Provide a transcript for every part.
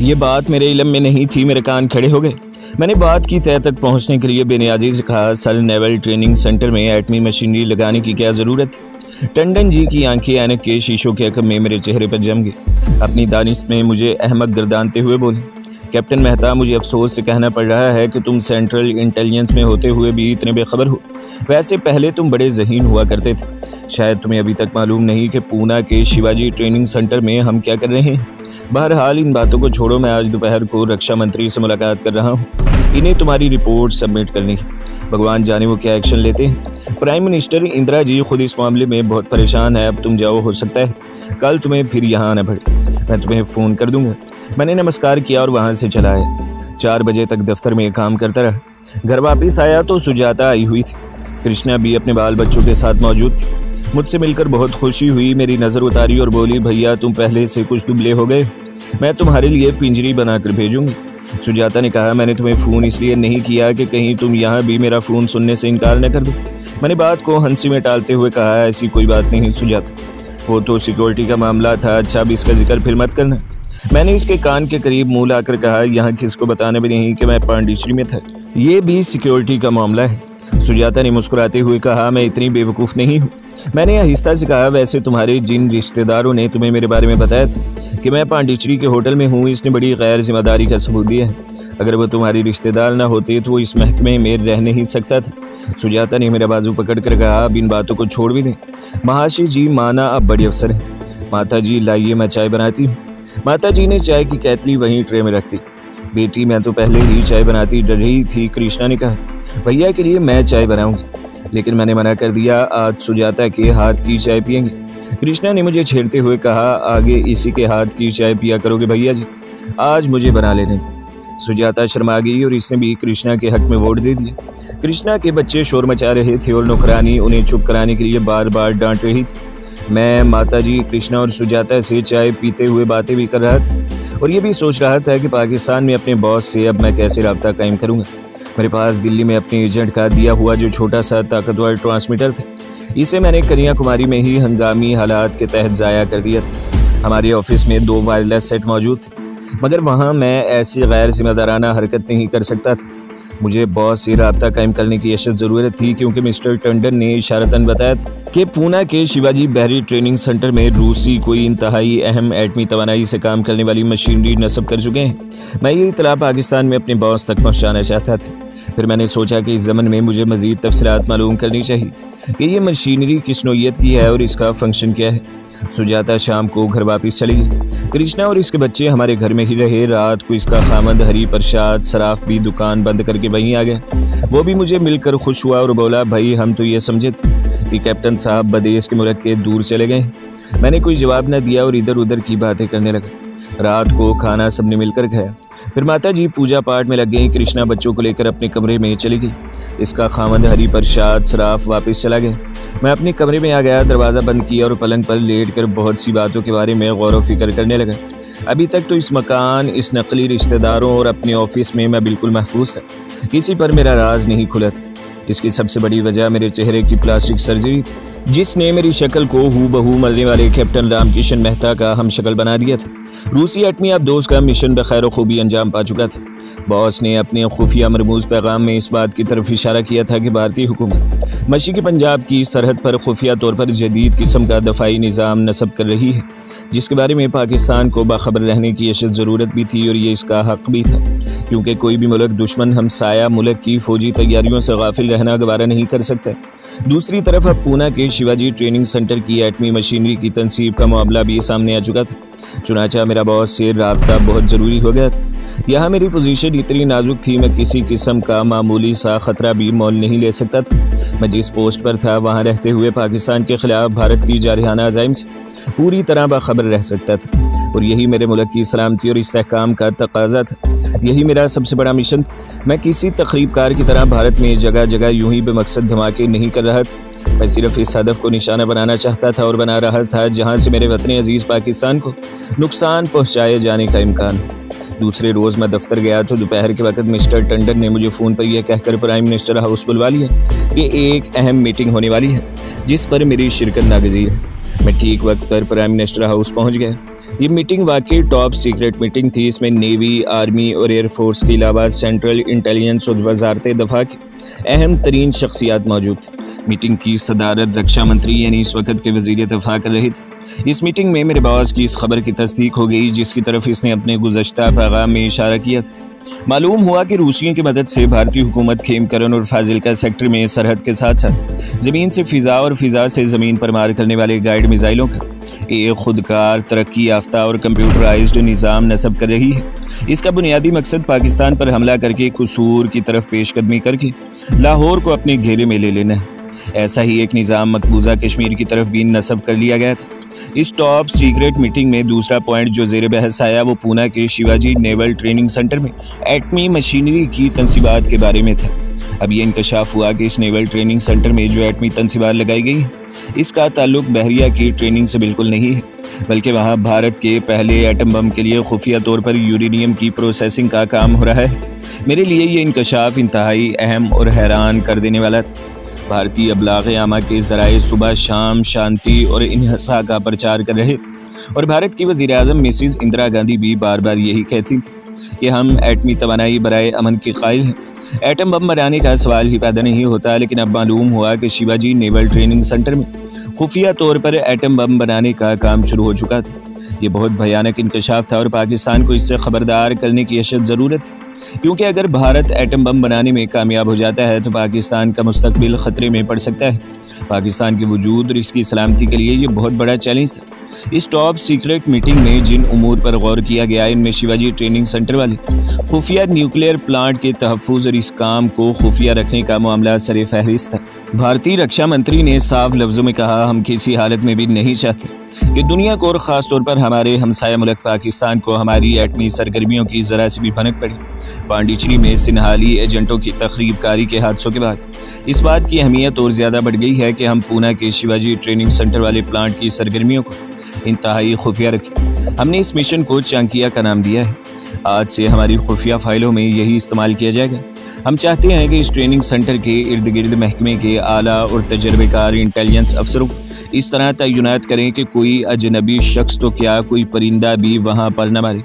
ये बात मेरे इल्म में नहीं थी। मेरे कान खड़े हो गए। मैंने बात की तह तक पहुंचने के लिए बेनियाजी से कहा, सर नेवल ट्रेनिंग सेंटर में एटमी मशीनरी लगाने की क्या ज़रूरत है? टंडन जी की आंखें ऐनक के शीशों के अकब में मेरे चेहरे पर जम गई। अपनी दानिश में मुझे अहमक गर्दानते हुए बोले, कैप्टन मेहता, मुझे अफसोस से कहना पड़ रहा है कि तुम सेंट्रल इंटेलिजेंस में होते हुए भी इतने बेखबर हो। वैसे पहले तुम बड़े ज़हीन हुआ करते थे। शायद तुम्हें अभी तक मालूम नहीं कि पूना के शिवाजी ट्रेनिंग सेंटर में हम क्या कर रहे हैं। बहरहाल इन बातों को छोड़ो, मैं आज दोपहर को रक्षा मंत्री से मुलाकात कर रहा हूँ। इन्हें तुम्हारी रिपोर्ट सबमिट करनी है। भगवान जाने वो क्या एक्शन लेते हैं। प्राइम मिनिस्टर इंदिरा जी खुद इस मामले में बहुत परेशान है। अब तुम जाओ, हो सकता है कल तुम्हें फिर यहाँ आना पड़े। मैं तुम्हें फ़ोन कर दूंगा। मैंने नमस्कार किया और वहाँ से चला आया। 4 बजे तक दफ्तर में काम करता रहा। घर वापस आया तो सुजाता आई हुई थी। कृष्णा भी अपने बाल बच्चों के साथ मौजूद थी। मुझसे मिलकर बहुत खुशी हुई। मेरी नज़र उतारी और बोली, भैया तुम पहले से कुछ दुबले हो गए। मैं तुम्हारे लिए पिंजरी बनाकर भेजूंगी। सुजाता ने कहा, मैंने तुम्हें फ़ोन इसलिए नहीं किया कि कहीं तुम यहाँ भी मेरा फ़ोन सुनने से इनकार न कर दो। मैंने बात को हंसी में टालते हुए कहा, ऐसी कोई बात नहीं सुजाता, वो तो सिक्योरिटी का मामला था। अच्छा, अब इसका जिक्र फिर मत करना। मैंने इसके कान के करीब मुंह लाकर कहा, यहाँ किसको बताने भी नहीं कि मैं पांडिचेरी में था। ये भी सिक्योरिटी का मामला है। सुजाता ने मुस्कुराते हुए कहा, मैं इतनी बेवकूफ़ नहीं हूँ। मैंने आहिस्ता से कहा, वैसे तुम्हारे जिन रिश्तेदारों ने तुम्हें मेरे बारे में बताया था कि मैं पांडिचेरी के होटल में हूँ, इसने बड़ी गैर जिम्मेदारी का सबूत दिया है। अगर वो तुम्हारे रिश्तेदार ना होते तो वो इस महकमे में रह नहीं सकता था। सुजाता ने मेरा बाजू पकड़ कर कहा, अब इन बातों को छोड़ भी दें। महाशय जी, माना अब बड़े अफसर हैं। माता जी लाइए, मैं चाय बनाती हूँ। माता जी ने चाय की केतली वहीं ट्रे में रख दी। बेटी, मैं तो पहले ही चाय बनाती डर रही थी। कृष्णा ने कहा, भैया के लिए मैं चाय बनाऊंगी। लेकिन मैंने मना कर दिया, आज सुजाता के हाथ की चाय पियेंगे। कृष्णा ने मुझे छेड़ते हुए कहा, आगे इसी के हाथ की चाय पिया करोगे भैया जी, आज मुझे बना लेने दो। सुजाता शर्मा गई और इसने भी कृष्णा के हक में वोट दे दिया। कृष्णा के बच्चे शोर मचा रहे थे और नौकरानी उन्हें चुप कराने के लिए बार बार डांट रही थी। मैं, माताजी, कृष्णा और सुजाता से चाय पीते हुए बातें भी कर रहा था और ये भी सोच रहा था कि पाकिस्तान में अपने बॉस से अब मैं कैसे रब्ता कायम करूँगा। मेरे पास दिल्ली में अपने एजेंट का दिया हुआ जो छोटा सा ताकतवर ट्रांसमीटर था, इसे मैंने कन्याकुमारी में ही हंगामी हालात के तहत ज़ाया कर दिया था। हमारे ऑफिस में 2 वायरलेस सेट मौजूद थे, मगर वहाँ मैं ऐसी गैर जिम्मेदाराना हरकत नहीं कर सकता था। मुझे बॉस से रब्ता कायम करने की अशद ज़रूरत थी, क्योंकि मिस्टर टंडन ने इशारतन बताया था कि पूना के शिवाजी बहरी ट्रेनिंग सेंटर में रूसी कोई इंतहाई अहम एटमी तवानाई से काम करने वाली मशीनरी नस्ब कर चुके हैं। मैं ये इतला पाकिस्तान में अपने बॉस तक पहुँचाना चाहता था। फिर मैंने सोचा कि इस ज़मन में मुझे मज़ीद तफसीलात मालूम करनी चाहिए कि ये मशीनरी किस नौइयत की है और इसका फंक्शन क्या है। सुजाता शाम को घर वापस चली गई। कृष्णा और इसके बच्चे हमारे घर में ही रहे। रात को इसका खामद हरी प्रसाद सराफ भी दुकान बंद करके वहीं आ गया। वो भी मुझे मिलकर खुश हुआ और बोला, भाई हम तो ये समझे थे कि कैप्टन साहब बदेश के मुल्क के दूर चले गए। मैंने कोई जवाब न दिया और इधर उधर की बातें करने लगा। रात को खाना सबने मिलकर खाया। फिर माता जी पूजा पाठ में लग गई। कृष्णा बच्चों को लेकर अपने कमरे में चली गई। इसका खामद हरी प्रसाद सराफ वापस चला गया। मैं अपने कमरे में आ गया, दरवाज़ा बंद किया और पलंग पर लेटकर बहुत सी बातों के बारे में गौर व फिक्र करने लगा। अभी तक तो इस मकान, इस नकली रिश्तेदारों और अपने ऑफिस में मैं बिल्कुल महफूज था। किसी पर मेरा राज नहीं खुला था। इसकी सबसे बड़ी वजह मेरे चेहरे की प्लास्टिक सर्जरी थी, जिसने मेरी शक्ल को हूबहू मरने वाले कैप्टन रामकिशन मेहता का हम शक्ल बना दिया था। रूसी एटमी अब्दोस का मिशन बखैर खूबी अंजाम पा चुका था। बॉस ने अपने खुफिया मरमूज पैगाम में इस बात की तरफ इशारा किया था कि भारतीय हुकूमत मशरक़ी पंजाब की सरहद पर खुफिया तौर पर जदीद किस्म का दफाई निज़ाम नस्ब कर रही है, जिसके बारे में पाकिस्तान को बाखबर रहने की अशद ज़रूरत भी थी और ये इसका हक भी था, क्योंकि कोई भी मुल्क दुश्मन हमसाया मुल्क की फ़ौजी तैयारियों से गाफिल रहना गवारा नहीं कर सकता। दूसरी तरफ अब पूना के शिवाजी ट्रेनिंग सेंटर की एटमी मशीनरी की तनसीब का मामला भी सामने आ चुका था। चुनाचा मेरा बॉस से रब्ता बहुत ज़रूरी हो गया था। यहाँ मेरी पोजीशन इतनी नाजुक थी, मैं किसी किस्म का मामूली सा ख़तरा भी मोल नहीं ले सकता था। मैं जिस पोस्ट पर था वहाँ रहते हुए पाकिस्तान के ख़िलाफ़ भारत की जारहाना अज़ाइम से पूरी तरह बाखबर रह सकता था, और यही मेरे मुल्क की सलामती और इस्तेहकाम का तकाजा था। यही मेरा सबसे बड़ा मिशन। मैं किसी तखरीबकार की तरह भारत में जगह जगह यूं ही बेमकसद धमाके नहीं कर रहा था। मैं सिर्फ इस हदफ को निशाना बनाना चाहता था और बना रहा था जहां से मेरे वतन अजीज़ पाकिस्तान को नुकसान पहुंचाए जाने का इम्कान। दूसरे रोज़ मैं दफ्तर गया तो दोपहर के वक्त मिस्टर टंडन ने मुझे फ़ोन पर यह कहकर प्राइम मिनिस्टर हाउस बुलवा लिया कि एक अहम मीटिंग होने वाली है जिस पर मेरी शिरकत नागज़ीर है। मैं ठीक वक्त पर प्राइम मिनिस्टर हाउस पहुंच गया। ये मीटिंग वाकई टॉप सीक्रेट मीटिंग थी। इसमें नेवी, आर्मी और एयरफोर्स के अलावा सेंट्रल इंटेलिजेंस और वजारत दफा की अहम तरीन शख्सियात मौजूद थी। मीटिंग की सदारत रक्षा मंत्री यानी इस वक्त के वजीर दफा कर रहे थे। इस मीटिंग में मेरे बॉस की इस खबर की तस्दीक हो गई जिसकी तरफ इसने अपने गुज़श्ता पैगाम में इशारा किया था। मालूम हुआ कि रूसियों की मदद से भारतीय हुकूमत खेमकरन और फाजिलका सेक्टर में सरहद के साथ साथ ज़मीन से फ़िज़ा और फ़िज़ा से ज़मीन पर मार करने वाले गाइड मिसाइलों का एक खुदकार, तरक्की याफ्ता और कंप्यूटराइज्ड निज़ाम नस्ब कर रही है। इसका बुनियादी मकसद पाकिस्तान पर हमला करके कसूर की तरफ पेशकदमी करके लाहौर को अपने घेरे में ले लेना है। ऐसा ही एक निज़ाम मकबूजा कश्मीर की तरफ भी नस्ब कर लिया गया था। इस टॉप सीक्रेट मीटिंग में दूसरा पॉइंट जो ज़ेर बहस आया वो पूना के शिवाजी नेवल ट्रेनिंग सेंटर में एटमी मशीनरी की तनसीबात के बारे में था। अब ये इंकशाफ हुआ कि इस नेवल ट्रेनिंग सेंटर में जो एटमी तनसीबात लगाई गई है इसका ताल्लुक बहरिया की ट्रेनिंग से बिल्कुल नहीं है, बल्कि वहाँ भारत के पहले एटम बम के लिए खुफिया तौर पर यूरेनियम की प्रोसेसिंग का काम हो रहा है। मेरे लिए ये इंकशाफ इंतहाई अहम और हैरान कर देने वाला था। भारतीय अबलाग़ आमा के ज़राए सुबह शाम शांति और इन्हिसार का प्रचार कर रहे थे और भारत की वज़ीर आज़म मिसेस इंदिरा गांधी भी बार बार यही कहती थी कि हम एटमी तवानाई बराए अमन के कायल हैं। एटम बम बनाने का सवाल ही पैदा नहीं होता, लेकिन अब मालूम हुआ कि शिवाजी नेवल ट्रेनिंग सेंटर में खुफिया तौर पर एटम बम बनाने का काम शुरू हो चुका था। ये बहुत भयानक इंकशाफ था और पाकिस्तान को इससे खबरदार करने की अशद ज़रूरत है, क्योंकि अगर भारत एटम बम बनाने में कामयाब हो जाता है तो पाकिस्तान का मुस्तकबिल ख़तरे में पड़ सकता है। पाकिस्तान के वजूद और इसकी सलामती के लिए ये बहुत बड़ा चैलेंज था। इस टॉप सीक्रेट मीटिंग में जिन उमूर पर गौर किया गया इनमें शिवाजी ट्रेनिंग सेंटर वाले खुफिया न्यूक्लियर प्लांट के तहफ़्फ़ुज़ और इस काम को खुफिया रखने का मामला सरे फहरिस्त था। भारतीय रक्षा मंत्री ने साफ लफ्ज़ों में कहा, हम किसी हालत में भी नहीं चाहते कि दुनिया को और ख़ास तौर पर हमारे हमसाया मुल्क पाकिस्तान को हमारी एटमी सरगर्मियों की ज़रा सी भी भनक पड़ी। पांडिचेरी में सिन्हाली एजेंटों की तखरीबकारी के हादसों के बाद इस बात की अहमियत और ज़्यादा बढ़ गई है कि हम पूना के शिवाजी ट्रेनिंग सेंटर वाले प्लांट की सरगर्मियों को इंतहाई खुफिया रखें। हमने इस मिशन को चांकिया का नाम दिया है। आज से हमारी खुफिया फाइलों में यही इस्तेमाल किया जाएगा। हम चाहते हैं कि इस ट्रेनिंग सेंटर के इर्द गिर्द महकमे के आला और तजर्बेकार इंटेलिजेंस अफसरों इस तरह तयनात करें कि कोई अजनबी शख्स तो क्या कोई परिंदा भी वहाँ पर न मारे।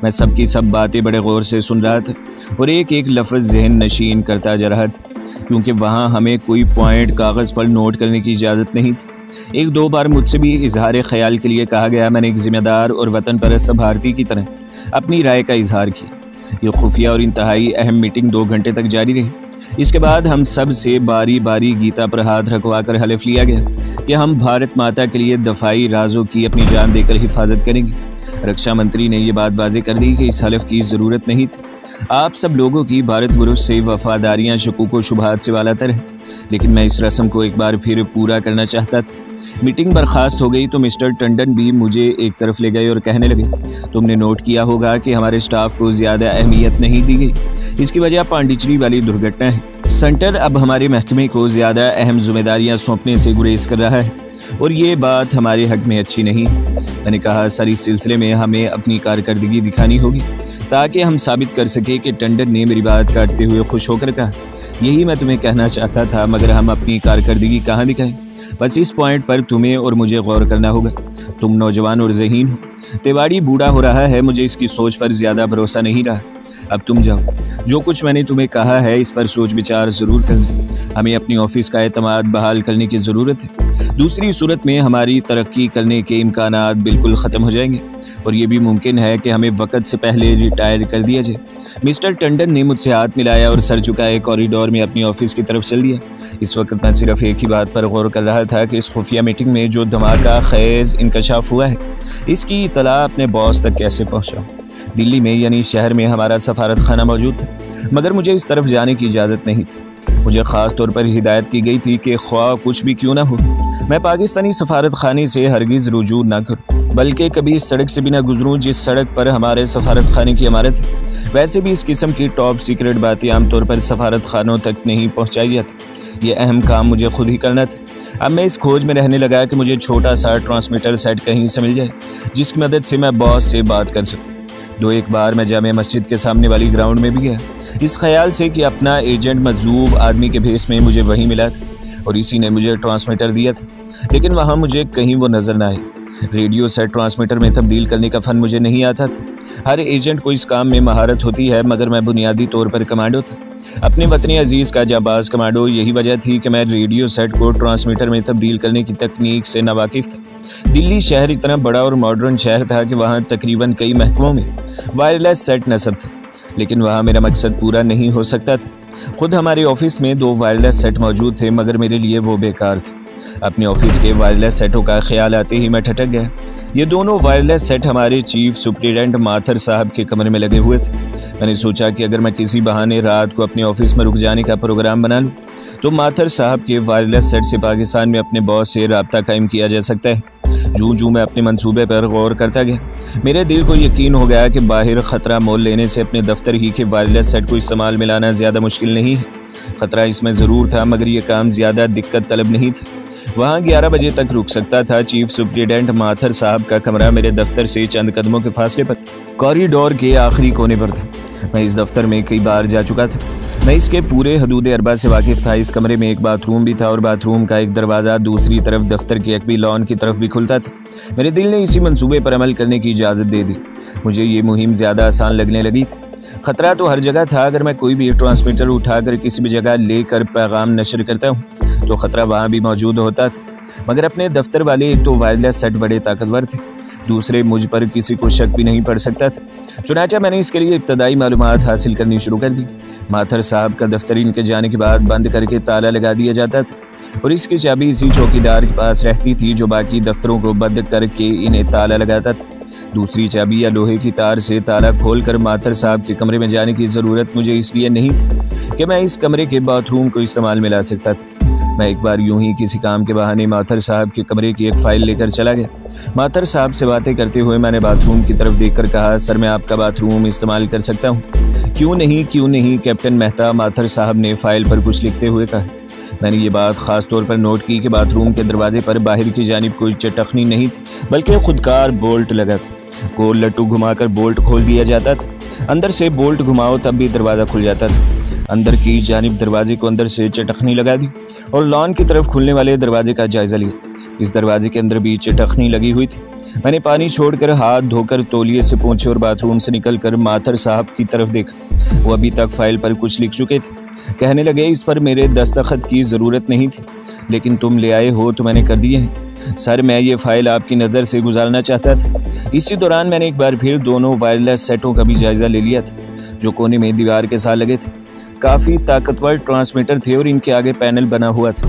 मैं सबकी सब बातें बड़े गौर से सुन रहा था और एक एक लफ्ज़ जहन नशीन करता जा रहा था, क्योंकि वहाँ हमें कोई पॉइंट कागज़ पर नोट करने की इजाज़त नहीं थी। एक दो बार मुझसे भी इजहार ख्याल के लिए कहा गया। मैंने एक ज़िम्मेदार और वतन परस्त भारतीय की तरह अपनी राय का इजहार किया। ये खुफिया और इंतहाई अहम मीटिंग 2 घंटे तक जारी रही। इसके बाद हम सब से बारी बारी गीता पर हाथ रखवा कर हलफ लिया गया कि हम भारत माता के लिए दफाई राजों की अपनी जान देकर हिफाजत करेंगे। रक्षा मंत्री ने यह बात वाज़ेह कर दी कि इस हलफ की ज़रूरत नहीं थी। आप सब लोगों की भारत विरुद्ध से वफादारियाँ शकूक व शुबहात से वालातर है, लेकिन मैं इस रस्म को एक बार फिर पूरा करना चाहता था। मीटिंग बर्खास्त हो गई तो मिस्टर टंडन भी मुझे एक तरफ ले गए और कहने लगे, तुमने नोट किया होगा कि हमारे स्टाफ को ज़्यादा अहमियत नहीं दी गई। इसकी वजह पांडिचेरी वाली दुर्घटना है। सेंटर अब हमारे महकमे को ज़्यादा अहम जिम्मेदारियाँ सौंपने से गुरेज कर रहा है और ये बात हमारे हक में अच्छी नहीं। मैंने कहा, सर इस सिलसिले में हमें अपनी कारकर्दगी दिखानी होगी ताकि हम साबित कर सके कि टंडन ने मेरी बात काटते हुए खुश होकर कहा, यही मैं तुम्हें कहना चाहता था, मगर हम अपनी कारकर्दगी कहाँ दिखाएं। बस इस पॉइंट पर तुम्हें और मुझे गौर करना होगा। तुम नौजवान और ज़हीन हो, तिवाड़ी बूढ़ा हो रहा है, मुझे इसकी सोच पर ज़्यादा भरोसा नहीं रहा। अब तुम जाओ, जो कुछ मैंने तुम्हें कहा है इस पर सोच विचार ज़रूर करना। हमें अपनी ऑफिस का एतमाद बहाल करने की ज़रूरत है। दूसरी सूरत में हमारी तरक्की करने के इम्कानात बिल्कुल ख़त्म हो जाएंगे और ये भी मुमकिन है कि हमें वक्त से पहले रिटायर कर दिया जाए। मिस्टर टंडन ने मुझसे हाथ मिलाया और सर झुकाए कॉरिडोर में अपनी ऑफिस की तरफ चल दिया। इस वक्त मैं सिर्फ एक ही बात पर गौर कर रहा था कि इस खुफिया मीटिंग में जो धमाका खेज इंकशाफ हुआ है इसकी इतला अपने बॉस तक कैसे पहुँचा। दिल्ली में यानी शहर में हमारा सफारत खाना मौजूद था, मगर मुझे इस तरफ जाने की इजाज़त नहीं थी। मुझे ख़ास तौर पर हिदायत की गई थी कि ख्वाह कुछ भी क्यों ना हो, मैं पाकिस्तानी सफारत खाने से हरगिज़ रुजू ना करूँ, बल्कि कभी इस सड़क से भी ना गुजरूँ जिस सड़क पर हमारे सफारत खाने की इमारत है। वैसे भी इस किस्म की टॉप सीक्रेट बातें आमतौर पर सफारत खानों तक नहीं पहुँचाई जाती। ये अहम काम मुझे खुद ही करना था। अब मैं इस खोज में रहने लगा कि मुझे छोटा सा ट्रांसमीटर सेट कहीं से मिल जाए जिसकी मदद से मैं बॉस से बात कर सकूँ। 2-1 बार मैं जामे मस्जिद के सामने वाली ग्राउंड में भी गया, इस ख्याल से कि अपना एजेंट मजूब आदमी के भेस में मुझे वहीं मिला था। और इसी ने मुझे ट्रांसमीटर दिया था, लेकिन वहाँ मुझे कहीं वो नज़र ना आए। रेडियो सेट ट्रांसमीटर में तब्दील करने का फ़न मुझे नहीं आता था। हर एजेंट को इस काम में महारत होती है, मगर मैं बुनियादी तौर पर कमांडो था, अपने वतनी अजीज़ का जाबाज़ कमांडो। यही वजह थी कि मैं रेडियो सेट को ट्रांसमीटर में तब्दील करने की तकनीक से नावाकिफ़ था। दिल्ली शहर इतना बड़ा और मॉडर्न शहर था कि वहाँ तकरीबन कई महकमों में वायरलेस सेट नस्ब था, लेकिन वहाँ मेरा मकसद पूरा नहीं हो सकता था। खुद हमारे ऑफिस में 2 वायरलेस सेट मौजूद थे, मगर मेरे लिए वो बेकार थे। अपने ऑफिस के वायरलेस सेटों का ख्याल आते ही मैं ठटक गया। ये दोनों वायरलेस सेट हमारे चीफ सुप्रिटेंडेंट माथर साहब के कमरे में लगे हुए थे। मैंने सोचा कि अगर मैं किसी बहाने रात को अपने ऑफिस में रुक जाने का प्रोग्राम बना लूँ तो माथर साहब के वायरलेस सेट से पाकिस्तान में अपने बॉस से रब्ता कायम किया जा सकता है। जूं मैं अपने मंसूबे पर गौर करता गया, मेरे दिल को यकीन हो गया कि बाहर ख़तरा मोल लेने से अपने दफ्तर ही के वायरलेस सेट को इस्तेमाल में लाना ज़्यादा मुश्किल नहीं है। ख़तरा इसमें ज़रूर था, मगर यह काम ज़्यादा दिक्कत तलब नहीं था। वहाँ 11 बजे तक रुक सकता था। चीफ सुप्रिटेंडेंट माथर साहब का कमरा मेरे दफ्तर से चंद कदमों के फासले पर कॉरिडोर के आखिरी कोने पर था। मैं इस दफ्तर में कई बार जा चुका था, मैं इसके पूरे हदूद अरबा से वाकिफ़ था। इस कमरे में एक बाथरूम भी था और बाथरूम का एक दरवाज़ा दूसरी तरफ दफ्तर के अकबी लॉन की तरफ भी खुलता था। मेरे दिल ने इसी मंसूबे पर अमल करने की इजाज़त दे दी। मुझे ये मुहिम ज़्यादा आसान लगने लगी थी। ख़तरा तो हर जगह था। अगर मैं कोई भी ट्रांसमीटर उठाकर किसी भी जगह लेकर पैगाम नशर करता हूँ तो ख़तरा वहाँ भी मौजूद होता था, मगर अपने दफ्तर वाले एक तो वायरलेस सेट बड़े ताकतवर थे, दूसरे मुझ पर किसी को शक भी नहीं पड़ सकता था। चुनांचे मैंने इसके लिए इब्तदाई मालूमात हासिल करनी शुरू कर दी। माथर साहब का दफ्तर इनके जाने के बाद बंद करके ताला लगा दिया जाता था और इसकी चाबी इसी चौकीदार के पास रहती थी जो बाकी दफ्तरों को बंद करके इन्हें ताला लगाता था। दूसरी चाबी या लोहे की तार से ताला खोलकर माथर साहब के कमरे में जाने की ज़रूरत मुझे इसलिए नहीं थी कि मैं इस कमरे के बाथरूम को इस्तेमाल में ला सकता था। मैं एक बार यूं ही किसी काम के बहाने माथर साहब के कमरे की एक फ़ाइल लेकर चला गया। माथर साहब से बातें करते हुए मैंने बाथरूम की तरफ देखकर कहा, सर मैं आपका बाथरूम इस्तेमाल कर सकता हूँ? क्यों नहीं कैप्टन मेहता, माथर साहब ने फ़ाइल पर कुछ लिखते हुए कहा। मैंने ये बात ख़ास तौर पर नोट की कि बाथरूम के दरवाजे पर बाहर की जानिब कोई चटखनी नहीं थी, बल्कि खुदकार बोल्ट लगा था। गोल लट्टू घुमाकर बोल्ट खोल दिया जाता था। अंदर से बोल्ट घुमाओ तब भी दरवाज़ा खुल जाता था। अंदर की जानिब दरवाजे को अंदर से चटखनी लगा दी और लॉन की तरफ खुलने वाले दरवाजे का जायज़ा लिया। इस दरवाजे के अंदर भी चटखनी लगी हुई थी। मैंने पानी छोड़कर हाथ धोकर तौलिए से पोंछे और बाथरूम से निकलकर माथर साहब की तरफ देखा। वो अभी तक फाइल पर कुछ लिख चुके थे। कहने लगे, इस पर मेरे दस्तखत की ज़रूरत नहीं थी, लेकिन तुम ले आए हो तो मैंने कर दिए हैं। सर मैं ये फ़ाइल आपकी नज़र से गुजारना चाहता था। इसी दौरान मैंने एक बार फिर दोनों वायरलेस सेटों का भी जायज़ा ले लिया था जो कोने में दीवार के साथ लगे थे। काफ़ी ताकतवर ट्रांसमीटर थे और इनके आगे पैनल बना हुआ था।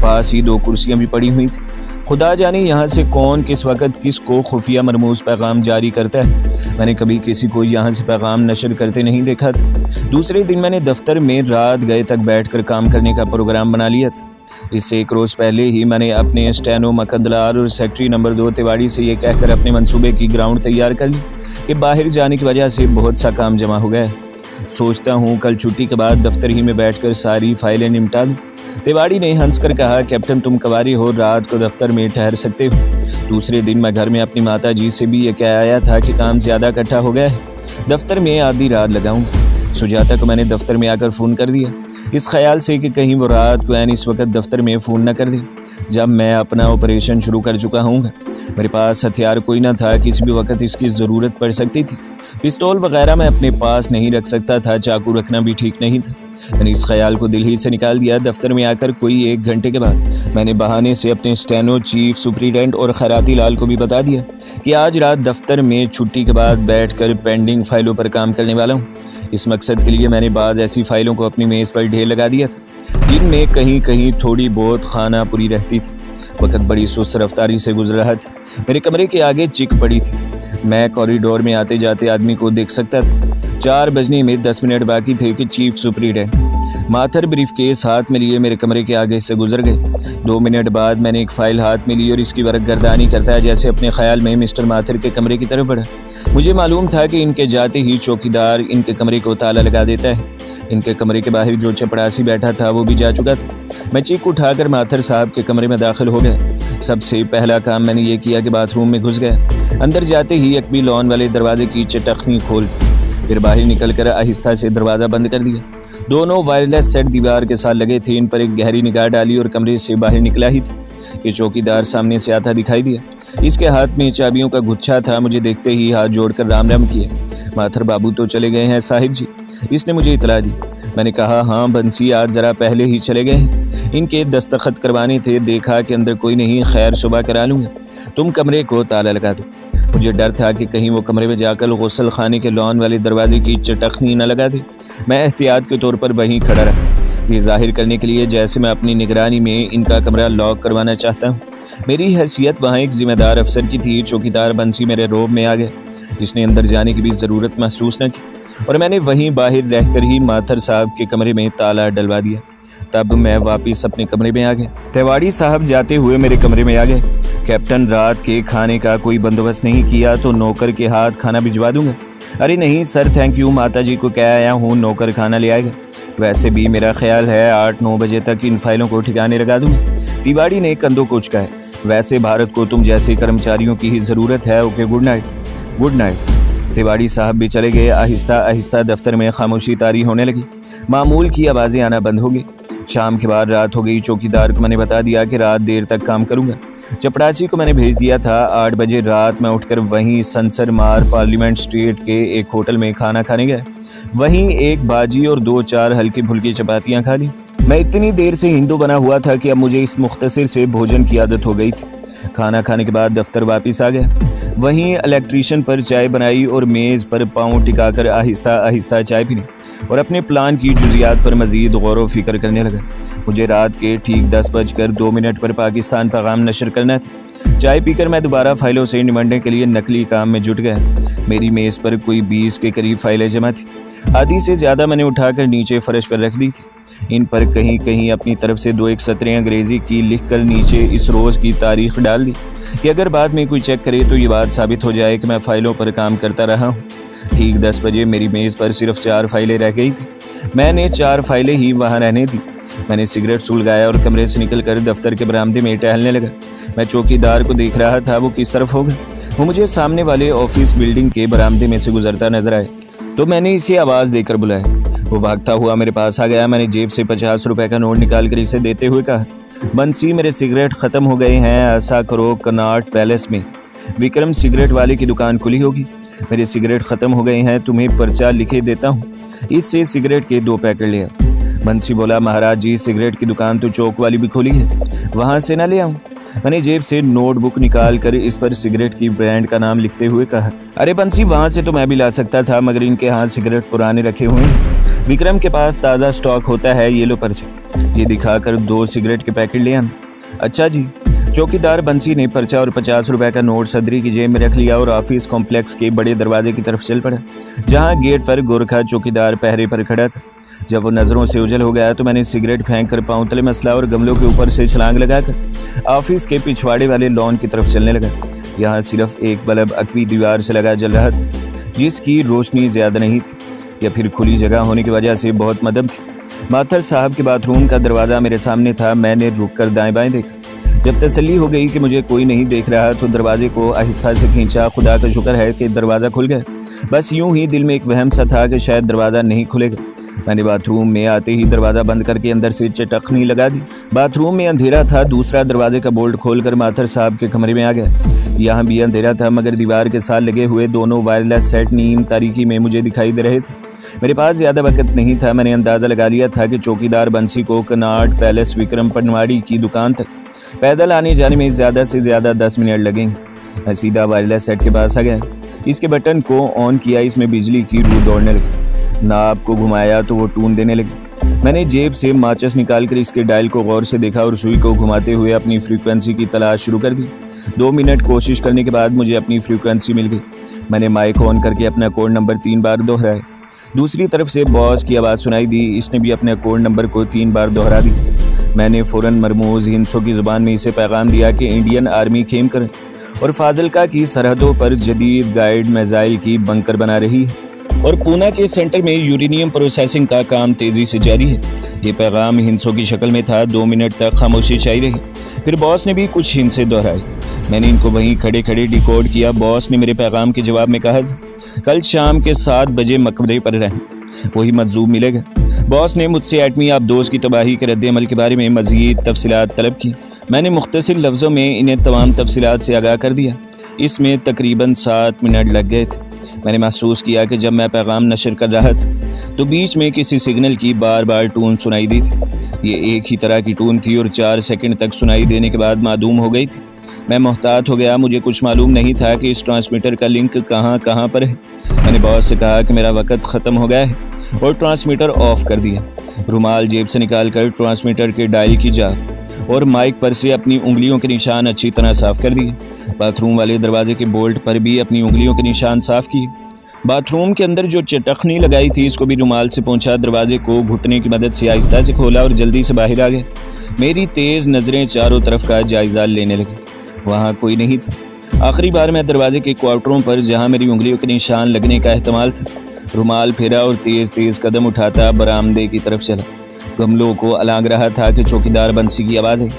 पास ही 2 कुर्सियां भी पड़ी हुई थी। खुदा जाने यहाँ से कौन किस वक्त किसको खुफिया मरमूज पैगाम जारी करता है। मैंने कभी किसी को यहाँ से पैगाम नशर करते नहीं देखा था। दूसरे दिन मैंने दफ्तर में रात गए तक बैठकर काम करने का प्रोग्राम बना लिया था। इससे 1 रोज़ पहले ही मैंने अपने स्टेनो मकंदलाल और सेक्रेटरी नंबर 2 तिवाड़ी से ये कहकर अपने मंसूबे की ग्राउंड तैयार कर ली कि बाहर जाने की वजह से बहुत सा काम जमा हो गया है। सोचता हूँ कल छुट्टी के बाद दफ्तर ही में बैठकर सारी फाइलें निपटा दूँ। तिवाड़ी ने हंसकर कहा, कैप्टन तुम कवारी हो, रात को दफ्तर में ठहर सकते हो। दूसरे दिन मैं घर में अपनी माता जी से भी ये कह आया था कि काम ज़्यादा इकट्ठा हो गया है, दफ्तर में आधी रात लगाऊंगा। सुजाता को मैंने दफ्तर में आकर फ़ोन कर दिया, इस ख्याल से कि कहीं वो रात को इस वक्त दफ्तर में फ़ोन न कर दे जब मैं अपना ऑपरेशन शुरू कर चुका हूँ। मेरे पास हथियार कोई ना था, किसी भी वक्त इसकी ज़रूरत पड़ सकती थी। पिस्तौल वगैरह मैं अपने पास नहीं रख सकता था, चाकू रखना भी ठीक नहीं था। मैंने इस ख्याल को दिल ही से निकाल दिया। दफ्तर में आकर कोई 1 घंटे के बाद मैंने बहाने से अपने स्टेनो चीफ सुप्रिटेंडेंट और खैराती लाल को भी बता दिया कि आज रात दफ्तर में छुट्टी के बाद बैठकर पेंडिंग फाइलों पर काम करने वाला हूँ। इस मकसद के लिए मैंने बाज़ ऐसी फाइलों को अपनी मेज़ पर ढेर लगा दिया था जिनमें कहीं कहीं थोड़ी बहुत खाना पूरी रहती थी। वक्त बड़ी सुस्त रफ्तारी से गुजर रहा था। मेरे कमरे के आगे चिक पड़ी थी। मैं कॉरिडोर में आते जाते आदमी को देख सकता था। 4 बजने में 10 मिनट बाकी थे कि चीफ सुप्रिटेंडेंट माथर ब्रीफकेस हाथ में लिए मेरे कमरे के आगे से गुजर गए। 2 मिनट बाद मैंने एक फ़ाइल हाथ में ली और इसकी वरकगर्दानी करता है जैसे अपने ख्याल में मिस्टर माथर के कमरे की तरफ बढ़ा। मुझे मालूम था कि इनके जाते ही चौकीदार इनके कमरे को ताला लगा देता है। इनके कमरे के बाहर जो चपड़ासी बैठा था वो भी जा चुका था। मैं चीख उठाकर माथर साहब के कमरे में दाखिल हो गया। सबसे पहला काम मैंने ये किया कि बाथरूम में घुस गया। अंदर जाते ही अकबी लॉन वाले दरवाजे की चटखनी खोल फिर बाहर निकलकर आहिस्ता से दरवाज़ा बंद कर दिया। दोनों वायरलेस सेट दीवार के साथ लगे थे। इन पर एक गहरी निगाह डाली और कमरे से बाहर निकला ही था कि चौकीदार सामने से आता दिखाई दिया। इसके हाथ में चाबियों का गुच्छा था। मुझे देखते ही हाथ जोड़कर राम राम किए। माथर बाबू तो चले गए हैं साहिब जी, इसने मुझे इतला दी। मैंने कहा हाँ बंसी आज ज़रा पहले ही चले गए हैं, इनके दस्तखत करवाने थे। देखा कि अंदर कोई नहीं, खैर सुबह करा लूँगा, तुम कमरे को ताला लगा दो। मुझे डर था कि कहीं वो कमरे में जाकर गुस्ल खाने के लॉन वाले दरवाजे की चटखनी न लगा दे। मैं एहतियात के तौर पर वहीं खड़ा रहा, ये जाहिर करने के लिए जैसे मैं अपनी निगरानी में इनका कमरा लॉक करवाना चाहता हूँ। मेरी हैसियत वहाँ एक जिम्मेदार अफसर की थी। चौकीदार बंसी मेरे रोब में आ गया। इसने अंदर जाने की भी ज़रूरत महसूस न की और मैंने वहीं बाहर रहकर ही माथर साहब के कमरे में ताला डलवा दिया। तब मैं वापस अपने कमरे में आ गया। तिवाड़ी साहब जाते हुए मेरे कमरे में आ गए। कैप्टन, रात के खाने का कोई बंदोबस्त नहीं किया तो नौकर के हाथ खाना भिजवा दूंगा। अरे नहीं सर, थैंक यू, माता जी को कह आया हूँ, नौकर खाना ले आएगा। वैसे भी मेरा ख्याल है 8-9 बजे तक इन फाइलों को ठिकाने लगा दूंगा। तिवाड़ी ने कंधों को उचकाया। वैसे भारत को तुम जैसे कर्मचारियों की ही ज़रूरत है। Okay, good night. Good night. Tiwari साहब भी चले गए। आहिस्ता आहिस्ता दफ्तर में खामोशी तारी होने लगी। मामूल की आवाज़ें आना बंद हो गई। शाम के बाद रात हो गई। चौकीदार को मैंने बता दिया कि रात देर तक काम करूंगा। चपरासी को मैंने भेज दिया था। 8 बजे रात मैं उठकर वहीं संसर मार पार्लियामेंट स्ट्रीट के एक होटल में खाना खाने गया। वहीं एक भाजी और 2-4 हल्की फुल्की चपातियाँ खा ली। मैं इतनी देर से हिंदू बना हुआ था कि अब मुझे इस मुख्तसर से भोजन की आदत हो गई थी। खाना खाने के बाद दफ्तर वापस आ गया। वहीं इलेक्ट्रीशियन पर चाय बनाई और मेज़ पर पाँव टिकाकर आहिस्ता आहिस्ता चाय पीनी और अपने प्लान की जुजियात पर मज़ीद गौर व फिक्र करने लगा। मुझे रात के ठीक 10:02 पर पाकिस्तान पैगाम नशर करना था। चाय पीकर मैं दोबारा फाइलों से निमटने के लिए नकली काम में जुट गया। मेरी मेज़ पर कोई 20 के करीब फाइलें जमा थी। आधी से ज़्यादा मैंने उठाकर नीचे फर्श पर रख दी थी। इन पर कहीं कहीं अपनी तरफ से 2-1 सतरें अंग्रेज़ी की लिखकर नीचे इस रोज़ की तारीख डाल दी कि अगर बाद में कोई चेक करे तो ये बात साबित हो जाए कि मैं फ़ाइलों पर काम करता रहा हूँ। ठीक 10 बजे मेरी मेज़ पर सिर्फ 4 फाइलें रह गई थी। मैंने 4 फाइलें ही वहाँ रहने दी। मैंने सिगरेट सुलगाया और कमरे से निकलकर दफ्तर के बरामदे में टहलने लगा। मैं चौकीदार को देख रहा था, वो किस तरफ होगा। वो मुझे सामने वाले ऑफिस बिल्डिंग के बरामदे में से गुजरता नजर आया तो मैंने इसे आवाज़ देकर बुलाया। वो भागता हुआ मेरे पास आ गया। मैंने जेब से 50 रुपए का नोट निकाल कर इसे देते हुए कहा, बंसी मेरे सिगरेट ख़त्म हो गए हैं। ऐसा करो कनॉट पैलेस में विक्रम सिगरेट वाले की दुकान खुली होगी। मेरे सिगरेट ख़त्म हो गए हैं, तुम्हें पर्चा लिखे देता हूँ, इससे सिगरेट के 2 पैकेट ले आओ। बंसी बोला, महाराज जी सिगरेट की दुकान तो चौक वाली भी खुली है, वहाँ से ना ले आऊँ। मैंने जेब से नोटबुक निकाल कर इस पर सिगरेट की ब्रांड का नाम लिखते हुए कहा, अरे बंसी वहाँ से तो मैं भी ला सकता था, मगर इनके यहाँ सिगरेट पुराने रखे हुए हैं। विक्रम के पास ताज़ा स्टॉक होता है, ये लो पर्चा। ये दिखाकर 2 सिगरेट के पैकेट ले आना। अच्छा जी। चौकीदार बंसी ने पर्चा और 50 रुपए का नोट सदरी की जेब में रख लिया और ऑफिस कॉम्प्लेक्स के बड़े दरवाजे की तरफ चल पड़ा, जहां गेट पर गोरखा चौकीदार पहरे पर खड़ा था। जब वो नज़रों से उजल हो गया तो मैंने सिगरेट फेंक कर पाँव तले मसला और गमलों के ऊपर से छलांग लगाकर ऑफिस के पिछवाड़े वाले लॉन की तरफ चलने लगा। यहाँ सिर्फ एक बल्ब अकवी दीवार से लगा जल रहा था, जिसकी रोशनी ज़्यादा नहीं थी या फिर खुली जगह होने की वजह से बहुत मदद थी। माथर साहब के बाथरूम का दरवाज़ा मेरे सामने था। मैंने रुक कर दाएँ बाएँ देखा। जब तसल्ली हो गई कि मुझे कोई नहीं देख रहा तो दरवाजे को आहिस्ता से खींचा। खुदा का शुक्र है कि दरवाज़ा खुल गया। बस यूं ही दिल में एक वहम सा था कि शायद दरवाज़ा नहीं खुलेगा। मैंने बाथरूम में आते ही दरवाज़ा बंद करके अंदर से चटखनी लगा दी। बाथरूम में अंधेरा था। दूसरा दरवाजे का बोल्ट खोलकर माथर साहब के कमरे में आ गया। यहाँ भी अंधेरा था, मगर दीवार के साथ लगे हुए दोनों वायरलेस सेट नीम तारीकी में मुझे दिखाई दे रहे थे। मेरे पास ज़्यादा वक्त नहीं था। मैंने अंदाज़ा लगा लिया था कि चौकीदार बंसी को कनॉट पैलेस विक्रम पनवाड़ी की दुकान तक पैदल आने जाने में ज़्यादा से ज़्यादा 10 मिनट लगेंगे। मैं सीधा वायरलेस सेट के पास आ गया। इसके बटन को ऑन किया, इसमें बिजली की रू दौड़ने लगी। नाब को घुमाया तो वो टून देने लगी। मैंने जेब से माचिस निकालकर इसके डायल को गौर से देखा और सुई को घुमाते हुए अपनी फ्रीक्वेंसी की तलाश शुरू कर दी। 2 मिनट कोशिश करने के बाद मुझे अपनी फ्रीक्वेंसी मिल गई। मैंने माइक ऑन करके अपना कोड नंबर 3 बार दोहराया। दूसरी तरफ से बॉस की आवाज़ सुनाई दी। इसने भी अपने कोड नंबर को 3 बार दोहरा दी। मैंने फ़ौरन मरमूज़ हिंसों की ज़ुबान में इसे पैगाम दिया कि इंडियन आर्मी खेमकर और फाजिलका की सरहदों पर जदीद गाइड मिसाइल की बंकर बना रही है और पूना के सेंटर में यूरेनियम प्रोसेसिंग का काम तेज़ी से जारी है। ये पैगाम हिंसों की शक्ल में था। 2 मिनट तक खामोशी छाई रही। फिर बॉस ने भी कुछ हिंसे दोहराई। मैंने इनको वहीं खड़े खड़े डिकोड किया। बॉस ने मेरे पैगाम के जवाब में कहा, कल शाम के 7 बजे मकबरे पर रहें, वही मजलूम मिलेगा। बॉस ने मुझसे एटमी आबदोज़ की तबाही के रद्द-ए-अमल के बारे में मज़ीद तफ़सीलात तलब की। मैंने मुख्तसर लफ्ज़ों में इन्हें तमाम तफ़सीलात से आगाह कर दिया। इसमें तकरीबन 7 मिनट लग गए थे। मैंने महसूस किया कि जब मैं पैगाम नशर कर रहा था तो बीच में किसी सिग्नल की बार बार टून सुनाई दी थी। ये एक ही तरह की टून थी और 4 सेकंड तक सुनाई देने के बाद मादूम हो गई थी। मैं मोहतात हो गया। मुझे कुछ मालूम नहीं था कि इस ट्रांसमीटर का लिंक कहाँ पर है। मैंने बॉस से कहा कि मेरा वक्त ख़त्म हो गया है और ट्रांसमीटर ऑफ कर दिया। रुमाल जेब से निकाल कर ट्रांसमीटर के डायल की जा और माइक पर से अपनी उंगलियों के निशान अच्छी तरह साफ कर दिए। बाथरूम वाले दरवाजे के बोल्ट पर भी अपनी उंगलियों के निशान साफ किए। बाथरूम के अंदर जो चटखनी लगाई थी इसको भी रुमाल से पोंछा। दरवाजे को घुटने की मदद से आहिस्ता से खोला और जल्दी से बाहर आ गया। मेरी तेज़ नज़रें चारों तरफ का जायजा लेने लगी। वहाँ कोई नहीं था। आखिरी बार मैं दरवाजे के क्वार्टरों पर जहाँ मेरी उंगलियों के निशान लगने का एहतमाल था रुमाल फेरा और तेज़ कदम उठाता बरामदे की तरफ चला। गमलों को अलांग रहा था कि चौकीदार बंसी की आवाज़ आई,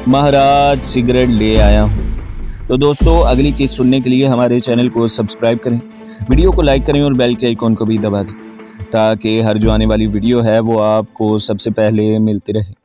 महाराज सिगरेट ले आया हूँ। तो दोस्तों, अगली केस सुनने के लिए हमारे चैनल को सब्सक्राइब करें, वीडियो को लाइक करें और बेल के आइकॉन को भी दबा दें ताकि हर जो आने वाली वीडियो है वो आपको सबसे पहले मिलती रहे।